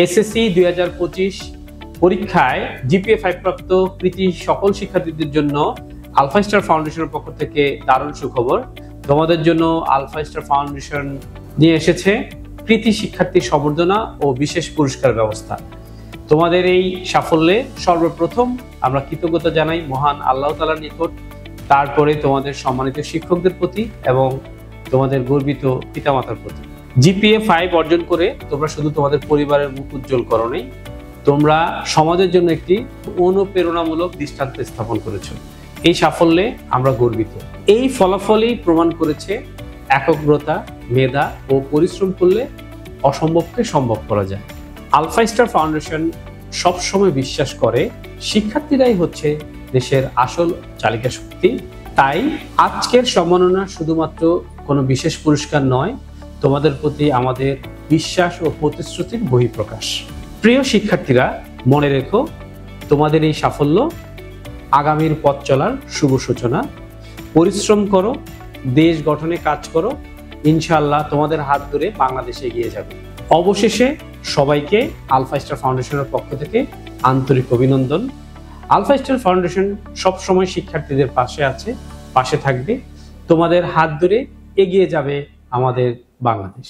SSC 2025 পরীক্ষায় GPA 5 প্রাপ্ত কৃতি সকল শিক্ষার্থীদের জন্য আলফা স্টার ফাউন্ডেশনের পক্ষ থেকে দারুণ সুখবর। তোমাদের জন্য আলফা স্টার ফাউন্ডেশন নিয়ে এসেছে কৃতি শিক্ষার্থী সম্বর্ধনা ও বিশেষ পুরস্কার ব্যবস্থা। তোমাদের এই সাফল্যে সর্বপ্রথম আমরা কৃতজ্ঞতা জানাই মহান আল্লাহ তাআলার নিকট, তারপরে তোমাদের সম্মানিত শিক্ষকদের প্রতি এবং তোমাদের গর্বিত পিতামাতার প্রতি। জিপিএ 5 অর্জন করে তোমরা শুধু তোমাদের পরিবারের মুখ উজ্জ্বল করো নাই, তোমরা সমাজের জন্য একটি অনুপ্রেরণামূলক দৃষ্টান্ত স্থাপন করেছো। এই সাফল্যে আমরা গর্বিত। এই ফলাফলই প্রমাণ করেছে একাগ্রতা, মেধা ও পরিশ্রম করলে অসম্ভবকে সম্ভব করা যায়। আলফা স্টার ফাউন্ডেশন সবসময় বিশ্বাস করে শিক্ষার্থীরাই হচ্ছে দেশের আসল চালিকা শক্তি। তাই আজকের সম্মাননা শুধুমাত্র কোনো বিশেষ পুরস্কার নয়, তোমাদের প্রতি আমাদের বিশ্বাস ও প্রতিশ্রুতির বহিঃপ্রকাশ। প্রিয় শিক্ষার্থীরা, মনে রেখো তোমাদের এই সাফল্য আগামীর পথ চলার শুভ সূচনা। পরিশ্রম করো, দেশ গঠনে কাজ করো, ইনশাআল্লাহ তোমাদের হাত ধরে বাংলাদেশ এগিয়ে যাবে। অবশেষে সবাইকে আলফা স্টার ফাউন্ডেশনের পক্ষ থেকে আন্তরিক অভিনন্দন। আলফা স্টার ফাউন্ডেশন সবসময় শিক্ষার্থীদের পাশে আছে, পাশে থাকবে। তোমাদের হাত ধরে এগিয়ে যাবে আমাদের বাংলাদেশ।